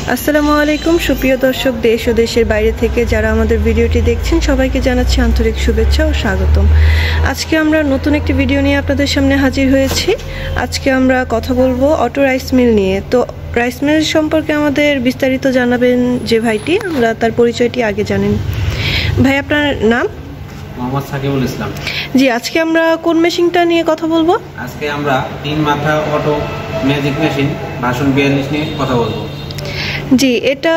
আসসালামু আলাইকুম সুপ্রিয় দর্শক, দেশ ও দেশের বাইরে থেকে যারা আমাদের ভিডিওটি দেখছেন সবাইকে জানাচ্ছি আন্তরিক শুভেচ্ছা ও স্বাগতম। আজকে আমরা নতুন একটি ভিডিও নিয়ে আপনাদের সামনে হাজির হয়েছি। আজকে আমরা কথা বলবো অটো রাইস মিল নিয়ে। তো রাইস মিল সম্পর্কে আমাদের বিস্তারিত জানাবেন যে ভাইটি, আমরা তার পরিচয়টি আগে জানেন। ভাই, আপনার নাম? মোহাম্মদ সাকিবুল ইসলাম। জি, আজকে আমরা কোন মেশিনটা নিয়ে কথা বলবো? আজকে আমরা 3 মাথা অটো ম্যাজিক মেশিন ভার্সন 42 নিয়ে কথা বলবো। জি, এটা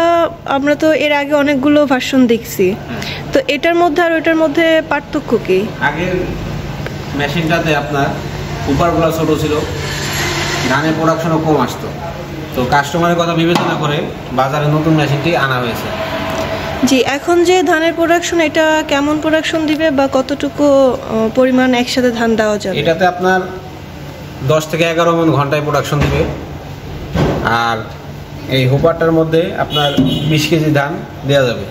আমরা তো এর আগে অনেকগুলো ভার্সন দেখছি, তো এটার মধ্যে আর ওইটার মধ্যে পার্থক্য কি? আগের মেশিনটাতে আপনার উপরগুলো ছোট ছিল, ধানের প্রোডাকশনও কম আসতো, তো কাস্টমারের কথা বিবেচনা করে বাজারে নতুন মেশিনটি আনা হয়েছে। জি, এখন যে ধানের প্রোডাকশন, এটা কেমন প্রোডাকশন দিবে বা কতটুকু পরিমাণ একসাথে ধান দেওয়া যাবে? এটাতে আপনার 10 থেকে 11 মণ ঘন্টায় প্রোডাকশন দিবে। আর এই হোপারটার মধ্যে আপনার 20 কেজি ধান দেওয়া যাবে।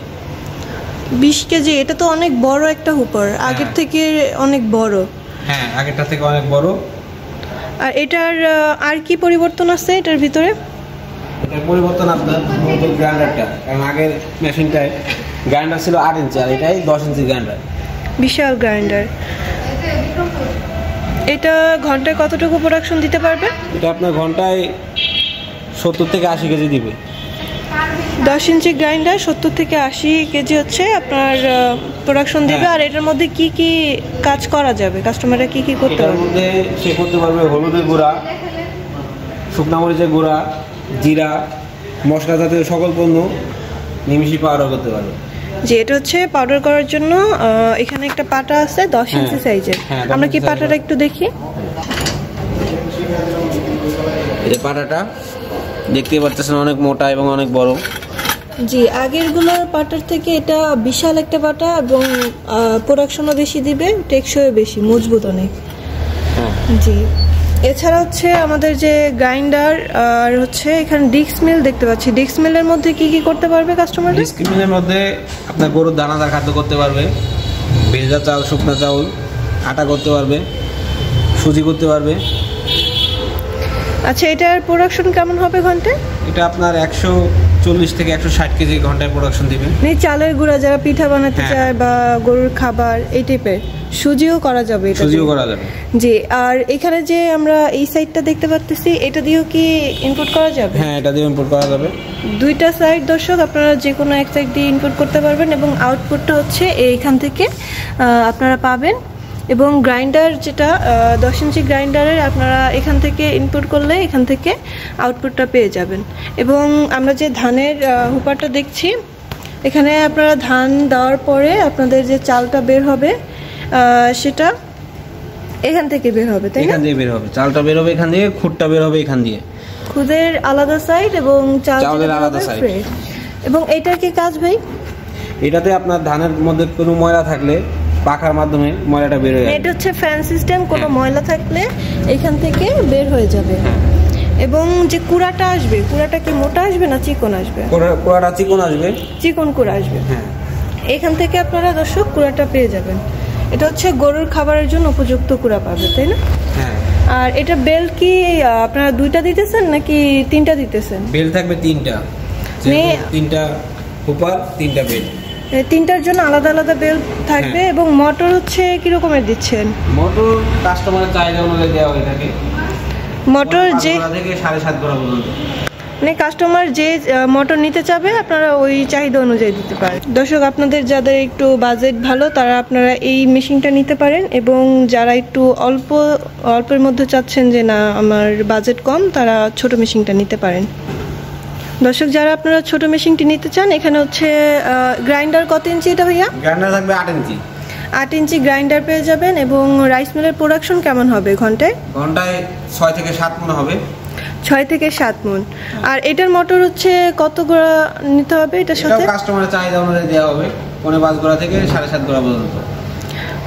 20 কেজি? এটা তো অনেক বড় একটা হুপার, আগের থেকে অনেক বড়। হ্যাঁ, আগেরটা থেকে অনেক বড়। আর এটার আর কি পরিবর্তন আছে এটার ভিতরে? এটার পরিবর্তন আপনার নতুন গ্রাইন্ডারটা, কারণ আগের মেশিনটায় গ্রাইন্ডার ছিল 8 ইঞ্চি, আর এটাই 10 ইঞ্চি গ্রাইন্ডার। বিশাল গ্রাইন্ডার। এটা ঘন্টায় কতটুকু প্রোডাকশন দিতে পারবে? এটা আপনার ঘন্টায় 70 থেকে 80 কেজি দিবে। 10 ইঞ্চি গ্রাইন্ডার 70 থেকে 80 কেজি হচ্ছে আপনার প্রোডাকশন দিবে। আর এটার মধ্যে কি কি কাজ করা যাবে, কাস্টমাররা কি কি করতে পারবে? এটার মধ্যে সে করতে পারবে হলুদের গুঁড়া, শুকনা মরিচের গুঁড়া, জিরা, মশলা জাতীয় সকল পণ্য নিমিষে পাউডার করতে পারবে। যে এটা হচ্ছে পাউডার করার জন্য এখানে একটা পাটা আছে 10 ইঞ্চি সাইজের। আমরা কি পাটাটা একটু দেখি? এই পাটাটা দেখতে পাচ্ছেন অনেক মোটা এবং অনেক বড়। জি, আগেরগুলোর পাটার থেকে এটা বিশাল একটা পাটা এবং প্রোডাকশনও বেশি দিবে, টেকসইও বেশি, মজবুত অনেক। জি, এছাড়া হচ্ছে আমাদের যে গ্রাইন্ডার আর হচ্ছে এখানে ডিক্স মিল দেখতে পাচ্ছি। ডিক্স মিলের মধ্যে কি কি করতে পারবে কাস্টমার? ডিক্স মিলের মধ্যে আপনার গরুর দানাদার খাদ্য করতে পারবে, ভেজা চাল, শুকনা চাউল, আটা করতে পারবে, সুজি করতে পারবে। আচ্ছা, এটার প্রোডাকশন কেমন হবে ঘন্টায়? এটা আপনার 140 থেকে 160 কেজি ঘন্টায় প্রোডাকশন দিবে। চালের গুঁড়া যারা পিঠা বানাতে চায় বা গরুর খাবার এই টাইপের, সুজিও করা যাবে। সুজিও করা যাবে। জি, আর এখানে যে আমরা এই সাইডটা দেখতে পাচ্ছি, এটা দিয়েও কি ইনপুট করা যাবে? হ্যাঁ, এটা দিয়ে ইনপুট করা যাবে। দুইটা সাইড দর্শক, আপনারা যে কোনো এক সাইড দিয়ে ইনপুট করতে পারবেন এবং আউটপুটটা হচ্ছে এইখান থেকে আপনারা পাবেন। এবং গ্রাইন্ডার যেটা 10 ইঞ্চি গ্রাইন্ডারের, আপনারা এখান থেকে ইনপুট করলে এখান থেকে আউটপুটটা পেয়ে যাবেন। এবং আমরা যে ধানের হুপারটা দেখছি, এখানে আপনারা ধান দেওয়ার পরে আপনাদের যে চালটা বের হবে সেটা এখান থেকে বের হবে, তাই না? এখান থেকে বের হবে, চালটা বের হবে এখান থেকে, খুদটা বের হবে এখান দিয়ে। খুদের আলাদা সাইড এবং চালের আলাদা সাইড। এবং এটার কি কাজ ভাই? এটাতে আপনার ধানের মধ্যে কোনো ময়লা থাকলে পাখার মাধ্যমে ময়লাটা বের হয়ে যাবে। এটা হচ্ছে ফ্যান সিস্টেম, কোনো ময়লা থাকলে এখান থেকে বের হয়ে যাবে। এবং যে কুড়াটা আসবে, কুড়াটা কি মোটা আসবে না চিকন আসবে? কুড়াটা চিকন আসবে। চিকন কুড়া আসবে। হ্যাঁ, এখান থেকে আপনারা দর্শক কুড়াটা পেয়ে যাবেন। এটা হচ্ছে গরুর খাবারের জন্য উপযুক্ত কুড়া পাবে, তাই না? হ্যাঁ। আর এটা বেল কি আপনারা 2টা দিতেছেন নাকি 3টা দিতেছেন? বেল থাকবে 3টা, 3টা হুপার, 3টা বেল। 3টার জন্য আলাদা আলাদা বেল থাকবে। এবং মোটর হচ্ছে কি রকমের দিচ্ছেন? মোটর কাস্টমারের চাহিদা অনুযায়ী দেওয়া হয়ে থাকে। মোটর যে 5 থেকে 7.5 ঘোড়া পর্যন্ত, মানে কাস্টমার যে মোটর নিতে চাবে আপনারা ওই চাহিদা অনুযায়ী দিতে পারেন। দর্শক, আপনাদের যাদের একটু বাজেট ভালো তারা আপনারা এই মেশিনটা নিতে পারেন, এবং যারা একটু অল্পের মধ্যে চাচ্ছেন যে না আমার বাজেট কম, তারা ছোট মেশিনটা নিতে পারেন। দর্শক, যারা আপনারা ছোট মেশিনটি নিতে চান, এখানে হচ্ছে গ্রাইন্ডার কত ইঞ্চি এটা ভাইয়া? গ্রাইন্ডার থাকবে 8 ইঞ্চি। 8 ইঞ্চি গ্রাইন্ডার পেয়ে যাবেন। এবং রাইস মিলের প্রোডাকশন কেমন হবে ঘন্টায়? ঘন্টায় 6 থেকে 7 মণ হবে। 6 থেকে 7 মণ। আর এটার মোটর হচ্ছে কত গোড়া নিতে হবে এটার সাথে? কাস্টমারের চাহিদা অনুযায়ী দেওয়া হবে, 5.5 ঘোড়া থেকে 7.5 ঘোড়া পর্যন্ত।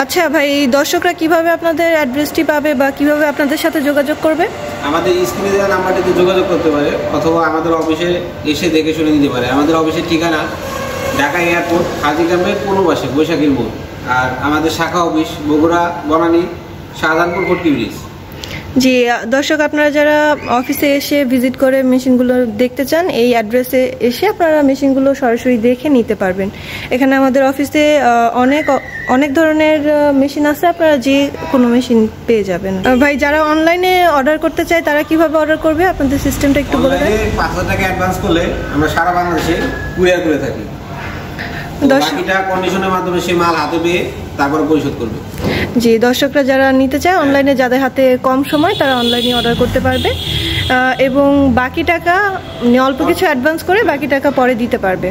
আচ্ছা ভাই, দর্শকরা কিভাবে আপনাদের অ্যাড্রেসটি পাবে বা কিভাবে আপনাদের সাথে যোগাযোগ করবে? আমাদের স্ক্রিনে দেওয়া নাম্বারটিতে যোগাযোগ করতে পারে, অথবা আমাদের অফিসে এসে দেখে শুনে নিতে পারে। আমাদের অফিসের ঠিকানা ঢাকা এয়ারপোর্ট, হাজিগ্রামের পূর্বপাশে বৈশাখীর মোড়। আর আমাদের শাখা অফিস বগুড়া, বনানী, শাহজাহানপুর, ফটকি ব্রিজ। জি দর্শক, আপনারা যারা অফিসে এসে ভিজিট করে মেশিনগুলো দেখতে চান, এই অ্যাড্রেসে এসে আপনারা মেশিনগুলো সরাসরি দেখে নিতে পারবেন। এখানে আমাদের অফিসে অনেক ধরনের মেশিন আছে, আপনারা যে কোনো মেশিন পেয়ে যাবেন। ভাই, যারা অনলাইনে অর্ডার করতে চায় তারা কিভাবে অর্ডার করবে, আপনাদের সিস্টেমটা একটু বলে দেন। 5,000 টাকা অ্যাডভান্স করলে আমরা সারা বাংলাদেশে কুরিয়ার করে থাকি। বাকিটা কন্ডিশনের মাধ্যমে সে মাল হাতে পেয়ে তারপর পরিশোধ করবে। জি দর্শকরা যারা নিতে চায় অনলাইনে, যাদের হাতে কম সময় তারা অনলাইনে অর্ডার করতে পারবে এবং বাকি টাকা অল্প কিছু অ্যাডভান্স করে বাকি টাকা পরে দিতে পারবে।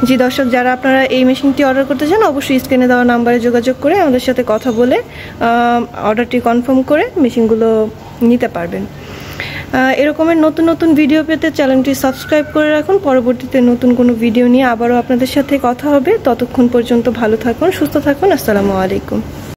জি দর্শক, যারা আপনারা এই মেশিনটি অর্ডার করতে চান অবশ্যই স্ক্রিনে দেওয়া নাম্বারে যোগাযোগ করে আমাদের সাথে কথা বলে অর্ডারটি কনফার্ম করে মেশিনগুলো নিতে পারবেন। এরকমের নতুন নতুন ভিডিও পেতে চ্যানেলটি সাবস্ক্রাইব করে রাখুন। পরবর্তীতে নতুন কোনো ভিডিও নিয়ে আবারও আপনাদের সাথে কথা হবে। ততক্ষণ পর্যন্ত ভালো থাকুন, সুস্থ থাকুন। আসসালামু আলাইকুম।